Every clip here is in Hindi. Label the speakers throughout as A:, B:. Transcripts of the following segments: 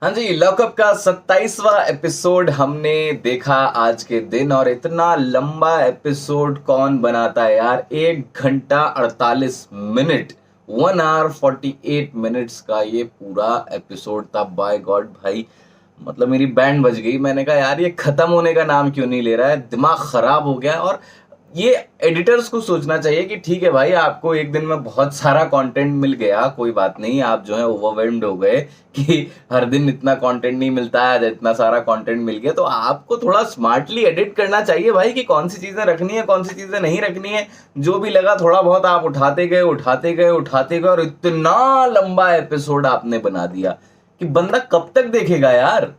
A: हाँ जी, लॉकअप का 27वां एपिसोड हमने देखा आज के दिन। और इतना लंबा एपिसोड कौन बनाता है यार। 1 घंटा 48 मिनट, 1 hour 48 minutes का ये पूरा एपिसोड था। बाय गॉड भाई, मतलब मेरी बैंड बज गई। मैंने कहा यार ये खत्म होने का नाम क्यों नहीं ले रहा है, दिमाग खराब हो गया। और ये एडिटर्स को सोचना चाहिए कि ठीक है भाई, आपको एक दिन में बहुत सारा कंटेंट मिल गया, कोई बात नहीं, आप जो है ओवरवेल्म्ड हो गए कि हर दिन इतना कंटेंट नहीं मिलता है, इतना सारा कंटेंट मिल गया, तो आपको थोड़ा स्मार्टली एडिट करना चाहिए भाई कि कौन सी चीजें रखनी है, कौन सी चीजें नहीं रखनी है। जो भी लगा थोड़ा बहुत आप उठाते गए उठाते गए उठाते गए, और इतना लंबा एपिसोड आपने बना दिया कि बंदा कब तक देखेगा यार।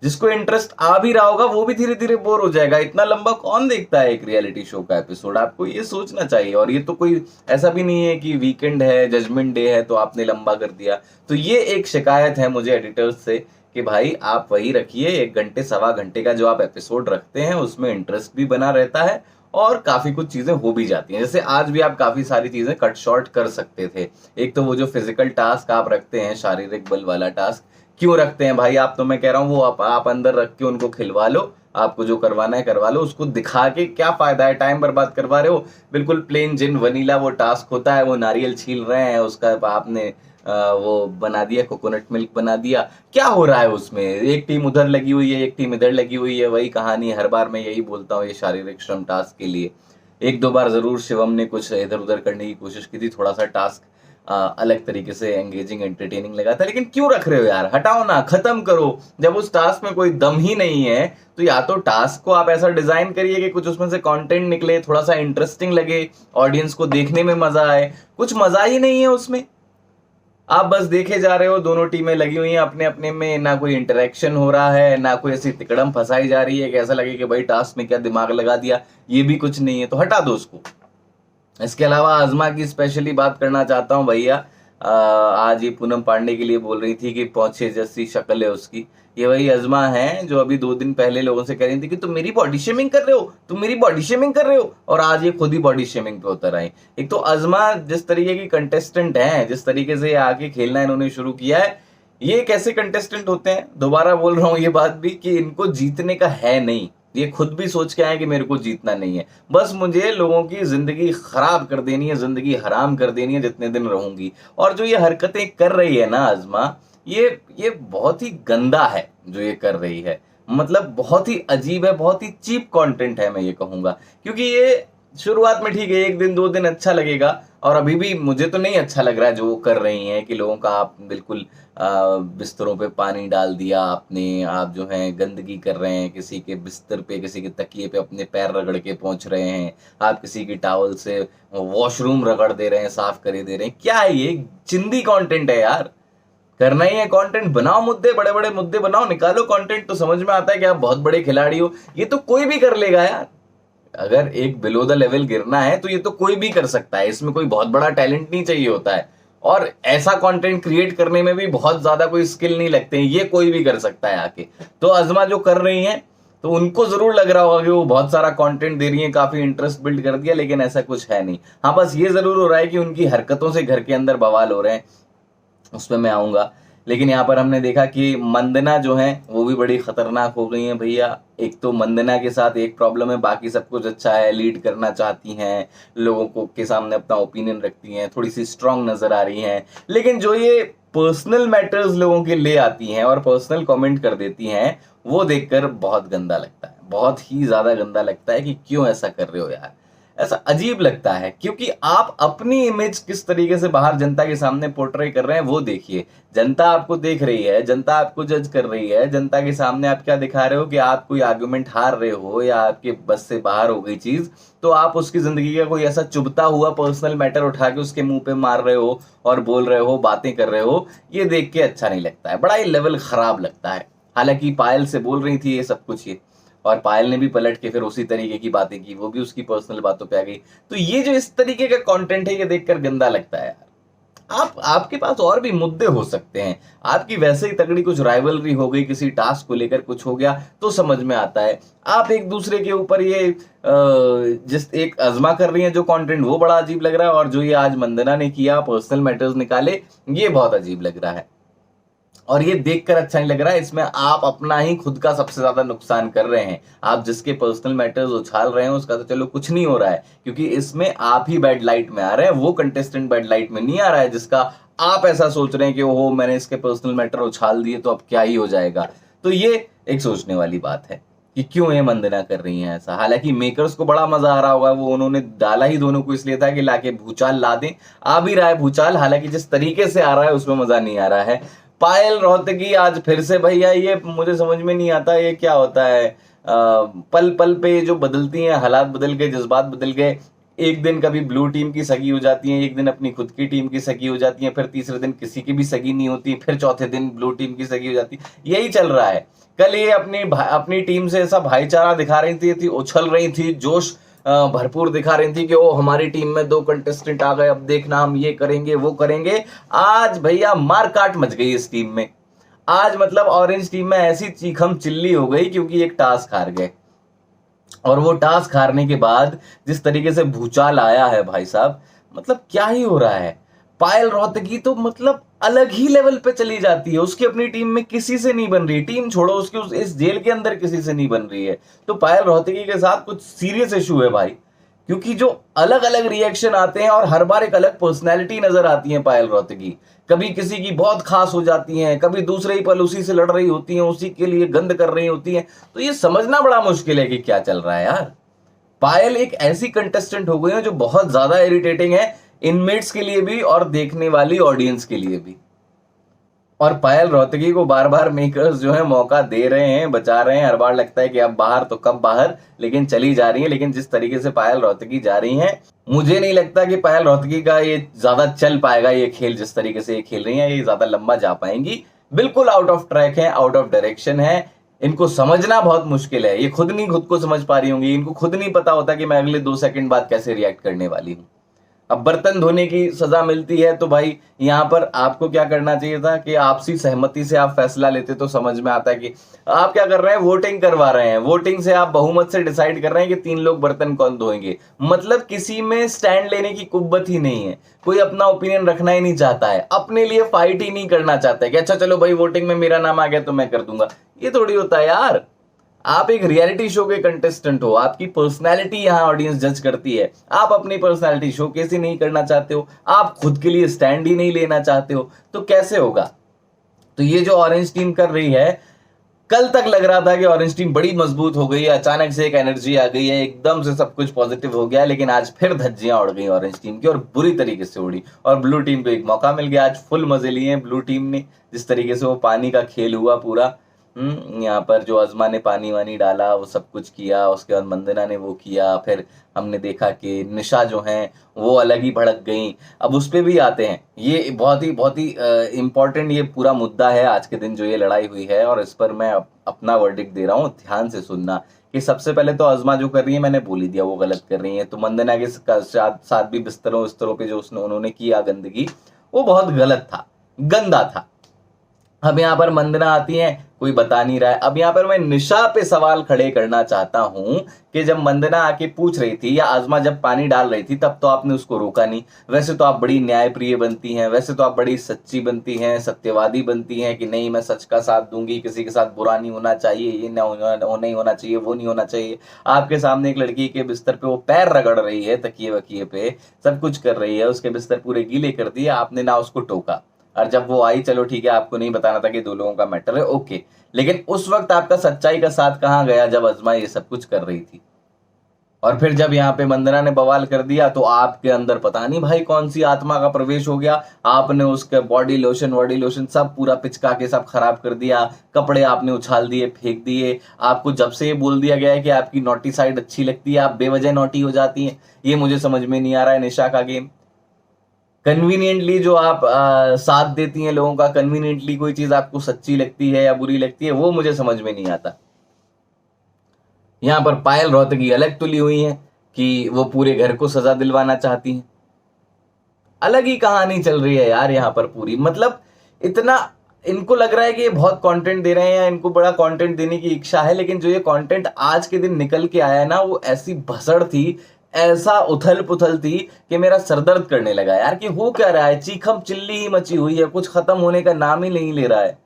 A: जिसको इंटरेस्ट आ भी रहा होगा वो भी धीरे धीरे बोर हो जाएगा। इतना लंबा कौन देखता है एक रियलिटी शो का एपिसोड, आपको ये सोचना चाहिए। और ये तो कोई ऐसा भी नहीं है कि वीकेंड है, जजमेंट डे है तो आपने लंबा कर दिया। तो ये एक शिकायत है मुझे एडिटर्स से कि भाई आप वही रखिए, 1 घंटे सवा घंटे का जो आप एपिसोड रखते हैं उसमें इंटरेस्ट भी बना रहता है और काफी कुछ चीजें हो भी जाती हैं। जैसे आज भी आप काफी सारी चीजें कट शॉर्ट कर सकते थे। एक तो वो जो फिजिकल टास्क आप रखते हैं, शारीरिक बल वाला टास्क, क्यों रखते हैं भाई आप? तो मैं कह रहा हूं वो आप अंदर रख के उनको खिलवा लो, आपको जो करवाना है करवा लो। उसको दिखा के क्या फायदा है, टाइम बर्बाद करवा रहे हो। बिल्कुल प्लेन जिन वनीला वो टास्क होता है, वो नारियल छील रहे हैं, उसका आपने वो बना दिया, कोकोनट मिल्क बना दिया। क्या हो रहा है उसमें? एक टीम उधर लगी हुई है, एक टीम इधर लगी हुई है, वही कहानी। हर बार मैं यही बोलता हूँ, ये शारीरिक श्रम टास्क के लिए एक दो बार जरूर शिवम ने कुछ इधर उधर करने की कोशिश की थी, थोड़ा सा टास्क अलग तरीके से एंगेजिंग एंटरटेनिंग लगा था। लेकिन क्यों रख रहे हो यार, हटाओ ना, खत्म करो। जब उस टास्क में कोई दम ही नहीं है तो या तो टास्क को आप ऐसा डिजाइन करिए कि कुछ उसमें से कंटेंट निकले, थोड़ा सा इंटरेस्टिंग लगे, ऑडियंस को देखने में मजा आए। कुछ मजा ही नहीं है उसमें, आप बस देखे जा रहे हो। दोनों टीमें लगी हुई हैं अपने अपने में, ना कोई इंटरेक्शन हो रहा है, ना कोई ऐसी तिकड़म फंसाई जा रही है कि ऐसा लगे कि भाई टास्क में क्या दिमाग लगा दिया। ये भी कुछ नहीं है, तो हटा दो उसको। इसके अलावा अजमा की स्पेशली बात करना चाहता हूँ भैया। आज ये पूनम पांडे के लिए बोल रही थी कि पौछे जैसी शक्ल है उसकी। ये वही अजमा है जो अभी 2 दिन पहले लोगों से कह रही थी कि तुम मेरी बॉडी शेमिंग कर रहे हो, तुम मेरी बॉडी शेमिंग कर रहे हो, और आज ये खुद ही बॉडी शेमिंग पे उतर आई। एक तो अजमा जिस तरीके की कंटेस्टेंट है, जिस तरीके से आके खेलना इन्होंने शुरू किया है, ये कैसे कंटेस्टेंट होते हैं? दोबारा बोल रहा हूं ये बात भी कि इनको जीतने का है नहीं। ये खुद भी सोच के आए कि मेरे को जीतना नहीं है, बस मुझे लोगों की जिंदगी खराब कर देनी है, जिंदगी हराम कर देनी है जितने दिन रहूंगी। और जो ये हरकतें कर रही है ना अजमा, ये बहुत ही गंदा है जो ये कर रही है। मतलब बहुत ही अजीब है, बहुत ही चीप कंटेंट है मैं ये कहूंगा। क्योंकि ये शुरुआत में ठीक है, 1 दिन 2 दिन अच्छा लगेगा, और अभी भी मुझे तो नहीं अच्छा लग रहा है जो वो कर रही हैं कि लोगों का आप बिल्कुल बिस्तरों पे पानी डाल दिया आपने, आप जो है गंदगी कर रहे हैं, किसी के बिस्तर पे, किसी के तकिए पे अपने पैर रगड़ के पहुंच रहे हैं, आप किसी की टॉवल से वॉशरूम रगड़ दे रहे हैं, साफ करे दे रहे हैं। क्या है ये? चिंदी कंटेंट है यार। करना ही है कंटेंट, बनाओ मुद्दे, बड़े बड़े मुद्दे बनाओ, निकालो कंटेंट, तो समझ में आता है कि आप बहुत बड़े खिलाड़ी हो। ये तो कोई भी कर लेगा यार। अगर एक बिलो द लेवल गिरना है तो ये तो कोई भी कर सकता है, इसमें कोई बहुत बड़ा टैलेंट नहीं चाहिए होता है, और ऐसा कंटेंट क्रिएट करने में भी बहुत ज्यादा कोई स्किल नहीं लगते हैं, ये कोई भी कर सकता है आके। तो अजमा जो कर रही हैं, तो उनको जरूर लग रहा होगा कि वो बहुत सारा कंटेंट दे रही है, काफी इंटरेस्ट बिल्ड कर दिया, लेकिन ऐसा कुछ है नहीं। हाँ, बस ये जरूर हो रहा है कि उनकी हरकतों से घर के अंदर बवाल हो रहे हैं, उसमें मैं आऊंगा। लेकिन यहाँ पर हमने देखा कि मंदना जो है वो भी बड़ी खतरनाक हो गई है भैया। एक तो मंदना के साथ एक प्रॉब्लम है, बाकी सब कुछ अच्छा है, लीड करना चाहती हैं, लोगों को के सामने अपना ओपिनियन रखती हैं, थोड़ी सी स्ट्रांग नजर आ रही हैं। लेकिन जो ये पर्सनल मैटर्स लोगों के ले आती हैं और पर्सनल कमेंट कर देती हैं, वो देखकर बहुत गंदा लगता है, बहुत ही ज्यादा गंदा लगता है कि क्यों ऐसा कर रहे हो यार। ऐसा अजीब लगता है, क्योंकि आप अपनी इमेज किस तरीके से बाहर जनता के सामने पोर्ट्रे कर रहे हैं वो देखिए। जनता आपको देख रही है, जनता आपको जज कर रही है, जनता के सामने आप क्या दिखा रहे हो कि आप कोई आर्गुमेंट हार रहे हो या आपके बस से बाहर हो गई चीज, तो आप उसकी जिंदगी का कोई ऐसा चुभता हुआ पर्सनल मैटर उठा के उसके मुंह पे मार रहे हो और बोल रहे हो, बातें कर रहे हो। ये देख के अच्छा नहीं लगता है, बड़ा ही लेवल खराब लगता है। हालांकि पायल से बोल रही थी ये सब कुछ ये, और पायल ने भी पलट के फिर उसी तरीके की बातें की, वो भी उसकी पर्सनल बातों पे आ गई। तो ये जो इस तरीके का कंटेंट है, ये देखकर गंदा लगता है यार। आपके पास और भी मुद्दे हो सकते हैं, आपकी वैसे ही तगड़ी कुछ राइवलरी हो गई, किसी टास्क को लेकर कुछ हो गया तो समझ में आता है। आप एक दूसरे के ऊपर ये जिस एक अजमा कर रही है जो कंटेंट, वो बड़ा अजीब लग रहा है, और जो ये आज मंदना ने किया, पर्सनल मैटर्स निकाले, ये बहुत अजीब लग रहा है। और ये देखकर अच्छा नहीं लग रहा है, इसमें आप अपना ही खुद का सबसे ज्यादा नुकसान कर रहे हैं। आप जिसके पर्सनल मैटर्स उछाल रहे हैं उसका तो चलो कुछ नहीं हो रहा है, क्योंकि इसमें आप ही बैड लाइट में आ रहे हैं, वो कंटेस्टेंट बैड लाइट में नहीं आ रहा है जिसका आप ऐसा सोच रहे हैं कि ओहो मैंने इसके पर्सनल मैटर उछाल दिए तो अब क्या ही हो जाएगा। तो ये एक सोचने वाली बात है कि क्यों ये वंदना कर रही हैं ऐसा। हालांकि मेकर्स को बड़ा मजा आ रहा होगा, वो उन्होंने डाला ही दोनों को इसलिए था कि लाके भूचाल ला दें। आ भी रहा है भूचाल, हालांकि जिस तरीके से आ रहा है उसमें मजा नहीं आ रहा है। पायल रोहतगी आज फिर से भैया, ये मुझे समझ में नहीं आता ये क्या होता है। पल पल पे जो बदलती हैं, हालात बदल गए, जज्बात बदल गए। एक दिन कभी ब्लू टीम की सगी हो जाती है, एक दिन अपनी खुद की टीम की सगी हो जाती है, फिर तीसरे दिन किसी की भी सगी नहीं होती, फिर चौथे दिन ब्लू टीम की सगी हो जाती है। यही चल रहा है। कल ये अपनी टीम से ऐसा भाईचारा दिखा रही थी उछल रही थी, जोश भरपूर दिखा रही थी कि ओ हमारी टीम में 2 कंटेस्टेंट आ गए, अब देखना हम ये करेंगे वो करेंगे। आज भैया मार काट मच गई इस टीम में। आज मतलब ऑरेंज टीम में ऐसी चीखम चिल्ली हो गई क्योंकि एक टास्क हार गए, और वो टास्क हारने के बाद जिस तरीके से भूचाल आया है भाई साहब, मतलब क्या ही हो रहा है। पायल रोहतगी तो मतलब अलग ही लेवल पे चली जाती है, उसकी अपनी टीम में किसी से नहीं बन रही, टीम छोड़ो उसकी इस जेल के अंदर किसी से नहीं बन रही है। तो पायल रोहतगी के साथ कुछ सीरियस इशू है भाई, क्योंकि जो अलग अलग रिएक्शन आते हैं और हर बार एक अलग पर्सनैलिटी नजर आती है पायल रोहतगी। कभी किसी की बहुत खास हो जाती हैं, कभी दूसरे ही पल उसी से लड़ रही होती हैं, उसी के लिए गंद कर रही होती हैं। तो ये समझना बड़ा मुश्किल है कि क्या चल रहा है यार। पायल एक ऐसी कंटेस्टेंट हो गई है जो बहुत ज्यादा इरिटेटिंग है, इनमेट्स के लिए भी और देखने वाली ऑडियंस के लिए भी। और पायल रोहतगी को बार बार मेकर्स जो है मौका दे रहे हैं, बचा रहे हैं। हर बार लगता है कि अब बाहर तो कब बाहर, लेकिन चली जा रही है। लेकिन जिस तरीके से पायल रोहतगी जा रही हैं, मुझे नहीं लगता कि पायल रोहतगी का ये ज्यादा चल पाएगा ये खेल। जिस तरीके से ये खेल रही है ये ज्यादा लंबा जा पाएंगी। बिल्कुल आउट ऑफ ट्रैक है, आउट ऑफ डायरेक्शन है। इनको समझना बहुत मुश्किल है, ये खुद नहीं खुद को समझ पा रही होंगी। इनको खुद नहीं पता होता कि मैं अगले 2 सेकंड बाद कैसे रिएक्ट करने वाली हूं। अब बर्तन धोने की सजा मिलती है तो भाई यहां पर आपको क्या करना चाहिए था कि आपसी सहमति से आप फैसला लेते तो समझ में आता है कि आप क्या कर रहे हैं, वोटिंग करवा रहे हैं। वोटिंग से आप बहुमत से डिसाइड कर रहे हैं कि 3 लोग बर्तन कौन धोएंगे। मतलब किसी में स्टैंड लेने की कुव्वत ही नहीं है, कोई अपना ओपिनियन रखना ही नहीं चाहता है, अपने लिए फाइट ही नहीं करना चाहता है कि अच्छा चलो भाई वोटिंग में मेरा नाम आ गया तो मैं कर दूंगा। ये थोड़ी होता है यार। आप एक रियलिटी शो के कंटेस्टेंट हो, आपकी पर्सनालिटी यहां ऑडियंस जज करती है। आप अपनी पर्सनालिटी शोकेस ही नहीं करना चाहते हो, आप खुद के लिए स्टैंड ही नहीं लेना चाहते हो, तो कैसे होगा। तो ये जो ऑरेंज टीम कर रही है, कल तक लग रहा था कि ऑरेंज टीम बड़ी मजबूत हो गई है, अचानक से एक एनर्जी आ गई है, एकदम से सब कुछ पॉजिटिव हो गया। लेकिन आज फिर धज्जियां उड़ गई ऑरेंज टीम की, और बुरी तरीके से उड़ी। और ब्लू टीम को एक मौका मिल गया, आज फुल मजे लिए हैं ब्लू टीम ने। जिस तरीके से वो पानी का खेल हुआ पूरा, यहाँ पर जो अजमा ने पानी वानी डाला, वो सब कुछ किया, उसके बाद मंदना ने वो किया। फिर हमने देखा कि निशा जो है वो अलग ही भड़क गई। अब उस पर भी आते हैं, ये बहुत ही इंपॉर्टेंट ये पूरा मुद्दा है आज के दिन जो ये लड़ाई हुई है। और इस पर मैं अपना वर्डिक्ट दे रहा हूँ, ध्यान से सुनना। कि सबसे पहले तो अजमा जो कर रही है, मैंने बोल ही दिया वो गलत कर रही है। तो मंदना के साथ भी बिस्तरों पे जो उन्होंने किया गंदगी, वो बहुत गलत था, गंदा था। अब यहाँ पर मंदना आती है, कोई बता नहीं रहा है। अब यहाँ पर मैं निशा पे सवाल खड़े करना चाहता हूं कि जब मंदना आके पूछ रही थी, या आजमा जब पानी डाल रही थी, तब तो आपने उसको रोका नहीं। वैसे तो आप बड़ी न्यायप्रिय बनती हैं, वैसे तो आप बड़ी सच्ची बनती हैं, सत्यवादी बनती हैं कि नहीं मैं सच का साथ दूंगी, किसी के साथ बुरा नहीं होना चाहिए, ये नहीं होना चाहिए, वो नहीं होना चाहिए। आपके सामने एक लड़की के बिस्तर पे वो पैर रगड़ रही है, तकिए वकिए पे सब कुछ कर रही है, उसके बिस्तर पूरे गीले कर दिए, आपने ना उसको टोका। और जब वो आई, चलो ठीक है आपको नहीं बताना था कि 2 लोगों का मैटर है, ओके। लेकिन उस वक्त आपका सच्चाई का साथ कहां गया जब अजमा ये सब कुछ कर रही थी। और फिर जब यहाँ पे मंदना ने बवाल कर दिया तो आपके अंदर पता नहीं भाई कौन सी आत्मा का प्रवेश हो गया। आपने उसके बॉडी लोशन सब पूरा पिचका के सब खराब कर दिया, कपड़े आपने उछाल दिए, फेंक दिए। आपको जब से ये बोल दिया गया है कि आपकी नॉटी साइड अच्छी लगती है, आप बेवजह नॉटी हो जाती हैं। ये मुझे समझ में नहीं आ रहा है निशा का गेम। कन्वीनियंटली जो आप साथ देती हैं लोगों का, कन्वीनियंटली कोई चीज आपको सच्ची लगती है या बुरी लगती है, वो मुझे समझ में नहीं आता। यहां पर पायल रोहतगी अलग तुली हुई है कि वो पूरे घर को सजा दिलवाना चाहती हैं। अलग ही कहानी चल रही है यार यहाँ पर पूरी। मतलब इतना इनको लग रहा है कि ये बहुत कंटेंट दे रहे हैं या इनको बड़ा कंटेंट देने की इच्छा है, लेकिन जो ये कंटेंट आज के दिन निकल के आया है ना, वो ऐसी भसड़ थी, ऐसा उथल पुथल थी कि मेरा सरदर्द करने लगा यार कि हो क्या रहा है। चीखम चिल्ली ही मची हुई है, कुछ खत्म होने का नाम ही नहीं ले रहा है।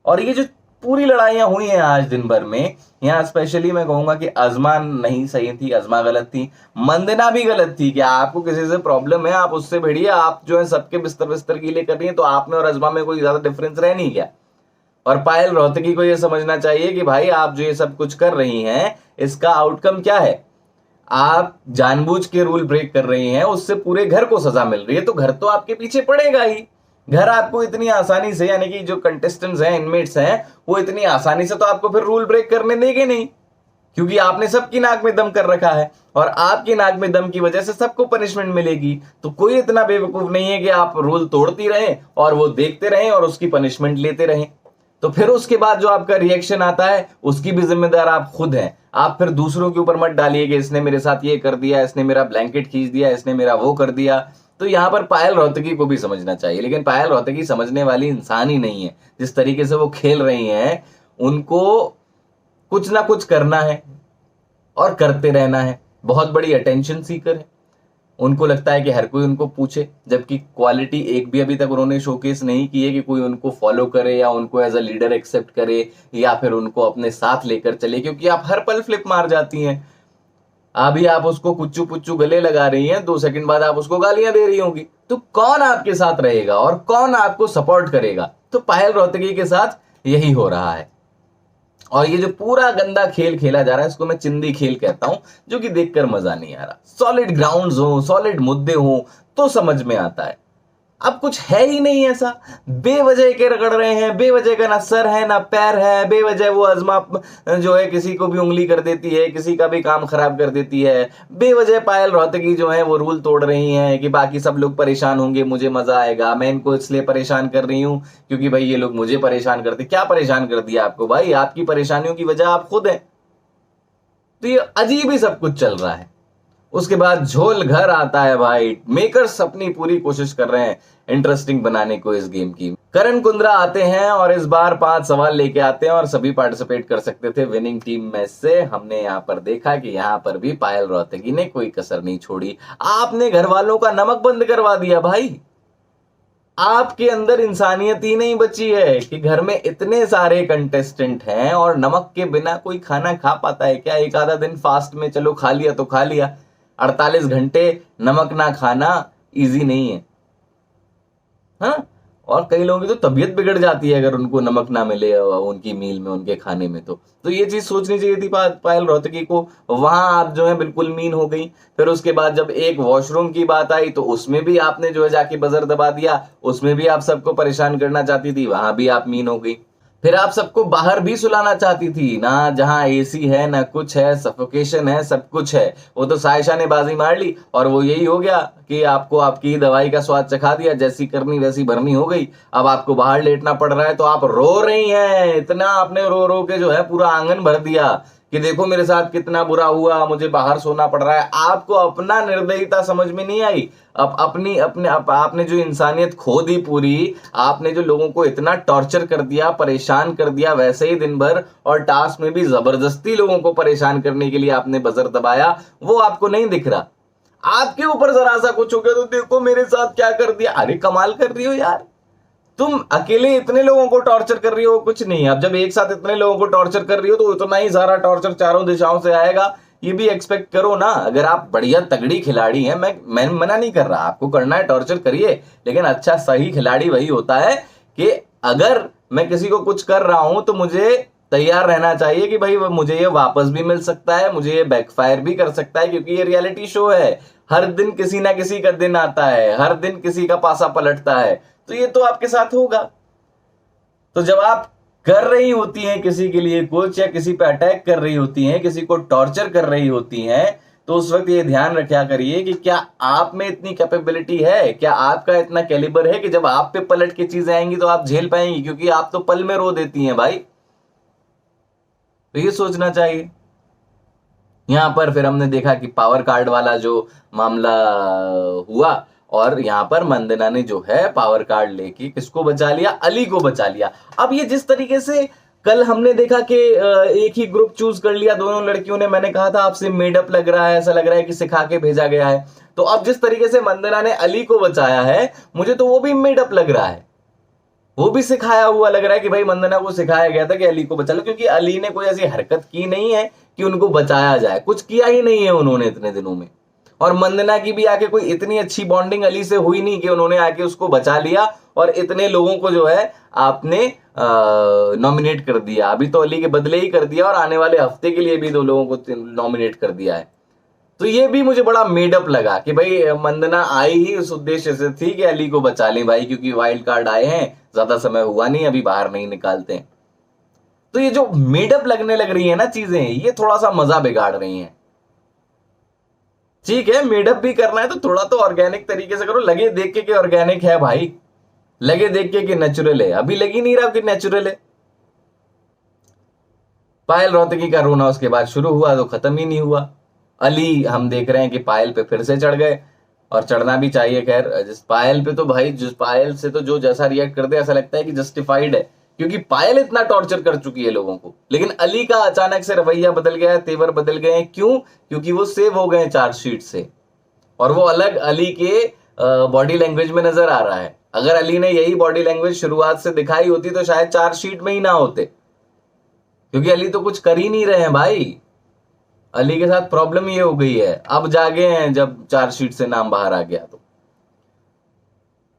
A: और ये जो पूरी लड़ाइयां हुई हैं आज दिन भर में, यहाँ स्पेशली मैं कहूंगा कि अजमा नहीं सही थी, अजमा गलत थी, मंदना भी गलत थी। कि आपको किसी से प्रॉब्लम है आप उससे भिड़िए, आप जो है सबके बिस्तर बिस्तर गीले कर रही है, तो आप में और अजमा में कोई ज्यादा डिफरेंस रह नहीं गया। और पायल रोहतगी को यह समझना चाहिए कि भाई आप जो ये सब कुछ कर रही हैं इसका आउटकम क्या है। आप जानबूझ के रूल ब्रेक कर रही हैं, उससे पूरे घर को सजा मिल रही है, तो घर तो आपके पीछे पड़ेगा ही। घर आपको इतनी आसानी से, यानी कि जो कंटेस्टेंट्स हैं, इनमेट्स हैं, वो इतनी आसानी से तो आपको फिर रूल ब्रेक करने देंगे नहीं, क्योंकि आपने सबकी नाक में दम कर रखा है और आपकी नाक में दम की वजह से सबको पनिशमेंट मिलेगी। तो कोई इतना बेवकूफ नहीं है कि आप रूल तोड़ती रहें और वो देखते रहें और उसकी पनिशमेंट लेते रहें। तो फिर उसके बाद जो आपका रिएक्शन आता है उसकी भी जिम्मेदार आप खुद हैं। आप फिर दूसरों के ऊपर मत डालिए कि इसने मेरे साथ ये कर दिया, इसने मेरा ब्लैंकेट खींच दिया, इसने मेरा वो कर दिया। तो यहां पर पायल रोहतगी को भी समझना चाहिए, लेकिन पायल रोहतगी समझने वाली इंसान ही नहीं है। जिस तरीके से वो खेल रही हैं, उनको कुछ ना कुछ करना है और करते रहना है। बहुत बड़ी अटेंशन सीकर है, उनको लगता है कि हर कोई उनको पूछे, जबकि क्वालिटी एक भी अभी तक उन्होंने शोकेस नहीं की है कि कोई उनको फॉलो करे या उनको एज अ लीडर एक्सेप्ट करे या फिर उनको अपने साथ लेकर चले, क्योंकि आप हर पल फ्लिप मार जाती हैं। अभी आप उसको कुच्चू पुच्चू गले लगा रही हैं, 2 सेकंड बाद आप उसको गालियां दे रही होंगी, तो कौन आपके साथ रहेगा और कौन आपको सपोर्ट करेगा। तो पायल रोहतगी के साथ यही हो रहा है। और ये जो पूरा गंदा खेल खेला जा रहा है इसको मैं चिंदी खेल कहता हूं, जो कि देखकर मजा नहीं आ रहा। सॉलिड ग्राउंड्स हो, सॉलिड मुद्दे हो तो समझ में आता है। अब कुछ है ही नहीं ऐसा, बेवजह के रगड़ रहे हैं, बेवजह का ना सर है ना पैर है, बेवजह वो अजमा जो है किसी को भी उंगली कर देती है, किसी का भी काम खराब कर देती है। बेवजह पायल रोहतगी जो है वो रूल तोड़ रही हैं कि बाकी सब लोग परेशान होंगे, मुझे मजा आएगा, मैं इनको इसलिए परेशान कर रही हूं क्योंकि भाई ये लोग मुझे परेशान करते। क्या परेशान कर दिया आपको भाई? आपकी परेशानियों की वजह आप खुद हैं। तो ये अजीब ही सब कुछ चल रहा है। उसके बाद झोल घर आता है भाई। मेकर्स अपनी पूरी कोशिश कर रहे हैं इंटरेस्टिंग बनाने को इस गेम की। करण कुंद्रा आते हैं और इस बार 5 सवाल लेके आते हैं और सभी पार्टिसिपेट कर सकते थे विनिंग टीम में से। हमने यहां पर देखा कि यहां पर भी पायल रोहतगी ने कोई कसर नहीं छोड़ी। आपने घर वालों का नमक बंद करवा दिया भाई। आपके अंदर इंसानियत ही नहीं बची है कि घर में इतने सारे कंटेस्टेंट हैं और नमक के बिना कोई खाना खा पाता है क्या? एक आधा दिन फास्ट में चलो खा लिया तो खा लिया, 48 घंटे नमक ना खाना इजी नहीं है। हाँ, और कई लोगों की तो तबीयत बिगड़ जाती है अगर उनको नमक ना मिले उनकी मील में, उनके खाने में। तो ये चीज सोचनी चाहिए थी पायल रोहतगी को। वहां आप जो है बिल्कुल मीन हो गई। फिर उसके बाद जब एक वॉशरूम की बात आई तो उसमें भी आपने जो है जाके बजर दबा दिया, उसमें भी आप सबको परेशान करना चाहती थी, वहां भी आप मीन हो गई। फिर आप सबको बाहर भी सुलाना चाहती थी ना, जहां एसी है ना कुछ है, सफोकेशन है, सब कुछ है। वो तो सायशा ने बाजी मार ली और वो यही हो गया कि आपको आपकी दवाई का स्वाद चखा दिया, जैसी करनी वैसी भरनी हो गई। अब आपको बाहर लेटना पड़ रहा है तो आप रो रही हैं। इतना आपने रो रो के जो है पूरा आंगन भर दिया कि देखो मेरे साथ कितना बुरा हुआ, मुझे बाहर सोना पड़ रहा है। आपको अपना निर्दयता समझ में नहीं आई। आपने जो इंसानियत खो दी पूरी। आपने जो लोगों को इतना टॉर्चर कर दिया, परेशान कर दिया वैसे ही दिन भर, और टास्क में भी जबरदस्ती लोगों को परेशान करने के लिए आपने बजर दबाया, वो आपको नहीं दिख रहा। आपके ऊपर जरा सा कुछ हो गया तो देखो मेरे साथ क्या कर दिया। अरे कमाल कर रही हो यार, तुम अकेले इतने लोगों को टॉर्चर कर रही हो कुछ नहीं। अब जब एक साथ इतने लोगों को टॉर्चर कर रही हो तो उतना ही सारा टॉर्चर चारों दिशाओं से आएगा, ये भी एक्सपेक्ट करो ना। अगर आप बढ़िया तगड़ी खिलाड़ी हैं, मैं मना नहीं कर रहा, आपको करना है टॉर्चर करिए, लेकिन अच्छा सही खिलाड़ी वही होता है कि अगर मैं किसी को कुछ कर रहा हूं तो मुझे तैयार रहना चाहिए कि भाई मुझे ये वापस भी मिल सकता है, मुझे ये बैकफायर भी कर सकता है, क्योंकि ये रियलिटी शो है। हर दिन किसी ना किसी का दिन आता है, हर दिन किसी का पासा पलटता है, तो ये तो आपके साथ होगा। तो जब आप कर रही होती हैं किसी के लिए कुछ, या किसी पे अटैक कर रही होती हैं, किसी को टॉर्चर कर रही होती हैं, तो उस वक्त ये ध्यान रखा करिए कि क्या आप में इतनी कैपेबिलिटी है, क्या आपका इतना कैलिबर है कि जब आप पे पलट के चीजें आएंगी तो आप झेल पाएंगी, क्योंकि आप तो पल में रो देती हैं भाई। तो ये सोचना चाहिए। यहां पर फिर हमने देखा कि पावर कार्ड वाला जो मामला हुआ, और यहां पर मंदना ने जो है पावर कार्ड लेके किसको बचा लिया? अली को बचा लिया। अब ये जिस तरीके से कल हमने देखा कि एक ही ग्रुप चूज कर लिया दोनों लड़कियों ने, मैंने कहा था आपसे मेडअप लग रहा है, ऐसा लग रहा है कि सिखा के भेजा गया है। तो अब जिस तरीके से मंदना ने अली को बचाया है, मुझे तो वो भी मेडअप लग रहा है। वो भी सिखाया हुआ लग रहा है कि भाई मंदना को सिखाया गया था कि अली को बचा लो, क्योंकि अली ने कोई ऐसी हरकत की नहीं है कि उनको बचाया जाए, कुछ किया ही नहीं है उन्होंने इतने दिनों में। और मंदना की भी आके कोई इतनी अच्छी बॉन्डिंग अली से हुई नहीं कि उन्होंने आके उसको बचा लिया और इतने लोगों को जो है आपने नॉमिनेट कर दिया। अभी तो अली के बदले ही कर दिया और आने वाले हफ्ते के लिए भी 2 लोगों को नॉमिनेट कर दिया है। तो ये भी मुझे बड़ा मेडअप लगा कि भाई मंदना आई ही उस उद्देश्य से थी कि अली को बचा लें भाई, क्योंकि वाइल्ड कार्ड आए हैं, ज्यादा समय हुआ नहीं, अभी बाहर नहीं निकालते हैं। तो ये जो मेडअप लगने लग रही है ना चीजें, ये थोड़ा सा मजा बिगाड़ रही हैं। ठीक है, मेडअप भी करना है तो थोड़ा तो ऑर्गेनिक तरीके से करो, लगे देख के कि ऑर्गेनिक है भाई, लगे देख के कि नेचुरल है। अभी लग ही नहीं रहा कि नेचुरल है। पायल रोहतगी का रोना उसके बाद शुरू हुआ तो खत्म ही नहीं हुआ। अली हम देख रहे हैं कि पायल पे फिर से चढ़ गए, और चढ़ना भी चाहिए। खैर जिस पायल पे तो भाई, जिस पायल से तो जो जैसा रिएक्ट कर दे ऐसा लगता है कि जस्टिफाइड है, क्योंकि पायल इतना टॉर्चर कर चुकी है लोगों को। लेकिन अली का अचानक से रवैया बदल गया है, तेवर बदल गए हैं। क्यों? क्योंकि वो सेव हो गए चार्जशीट से, और वो अलग अली के बॉडी लैंग्वेज में नजर आ रहा है। अगर अली ने यही बॉडी लैंग्वेज शुरुआत से दिखाई होती तो शायद चार्जशीट में ही ना होते, क्योंकि अली तो कुछ कर ही नहीं रहे हैं भाई। अली के साथ प्रॉब्लम ये हो गई है, अब जागे हैं जब चार्जशीट से नाम बाहर आ गया तो।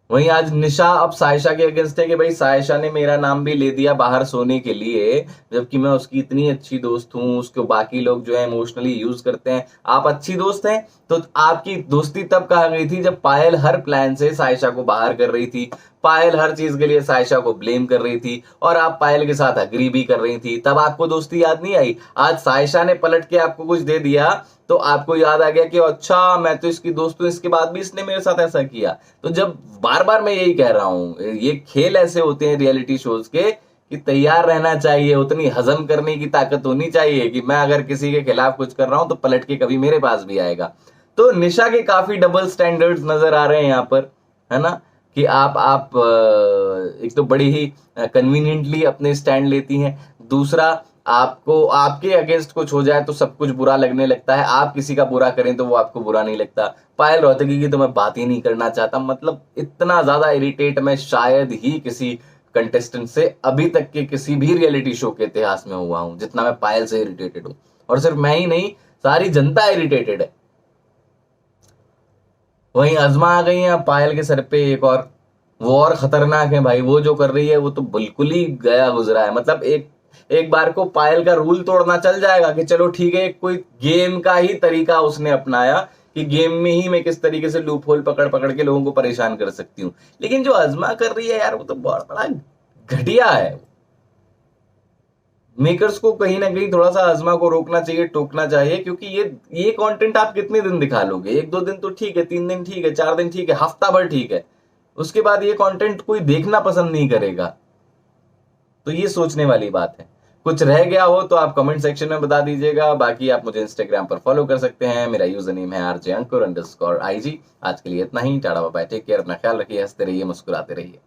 A: वहीं आज निशा अब सायशा के अगेंस्ट है कि भाई सायशा ने मेरा नाम भी ले दिया बाहर सोने के लिए, जबकि मैं उसकी इतनी अच्छी दोस्त हूं, उसको बाकी लोग जो है इमोशनली यूज करते हैं। आप अच्छी दोस्त हैं तो आपकी दोस्ती तब कहा गई थी जब पायल हर प्लान से सायशा को बाहर कर रही थी, पायल हर चीज के लिए सायशा को ब्लेम कर रही थी, और आप पायल के साथ अग्री भी कर रही थी। तब आपको दोस्ती याद नहीं आई। आज सायशा ने पलट के आपको कुछ दे दिया तो आपको याद आ गया कि अच्छा मैं तो इसकी दोस्त हूं, इसके बाद भी इसने मेरे साथ ऐसा किया। तो जब बार बार मैं यही कह रहा हूं, ये खेल ऐसे होते हैं रियलिटी शोज के कि तैयार रहना चाहिए, उतनी हजम करने की ताकत होनी चाहिए कि मैं अगर किसी के खिलाफ कुछ कर रहा हूं तो पलट के कभी मेरे पास भी आएगा। तो निशा के काफी डबल स्टैंडर्ड्स नजर आ रहे हैं यहाँ पर, है ना, कि आप एक तो बड़ी ही कन्वीनियंटली अपने स्टैंड लेती हैं, दूसरा आपको आपके अगेंस्ट कुछ हो जाए तो सब कुछ बुरा लगने लगता है, आप किसी का बुरा करें तो वो आपको बुरा नहीं लगता। पायल रोहतगी की तो मैं बात ही नहीं करना चाहता, मतलब इतना ज्यादा इरिटेट मैं शायद ही किसी कंटेस्टेंट से अभी तक के किसी भी रियलिटी शो के इतिहास में हुआ हूं जितना मैं पायल से इरिटेटेड हूं। और सिर्फ मैं ही नहीं, सारी जनता इरिटेटेड है। वहीं अजमा आ गई है पायल के सर पे एक और, वो और खतरनाक है भाई। वो जो कर रही है वो तो बिल्कुल ही गया गुजरा है। मतलब एक बार को पायल का रूल तोड़ना चल जाएगा कि चलो ठीक है, कोई गेम का ही तरीका उसने अपनाया कि गेम में ही मैं किस तरीके से लूप होल पकड़ पकड़ के लोगों को परेशान कर सकती हूँ। लेकिन जो अजमा कर रही है यार, वो तो बहुत बड़ा घटिया है। मेकर्स को कहीं ना कहीं थोड़ा सा अजमा को रोकना चाहिए, टोकना चाहिए, क्योंकि ये कंटेंट आप कितने दिन दिखा लोगे? 1-2 दिन तो ठीक है, 3 दिन ठीक है, 4 दिन ठीक है, हफ्ता भर ठीक है, उसके बाद ये कंटेंट कोई देखना पसंद नहीं करेगा। तो ये सोचने वाली बात है। कुछ रह गया हो तो आप कमेंट सेक्शन में बता दीजिएगा। बाकी आप मुझे इंस्टाग्राम पर फॉलो कर सकते हैं, मेरा यूजर नेम है RJ_अंकुर_IG। आज के लिए इतना ही, tata bye bye, take care, अपना ख्याल रखिए, हंसते रहिए, मुस्कुराते रहिए।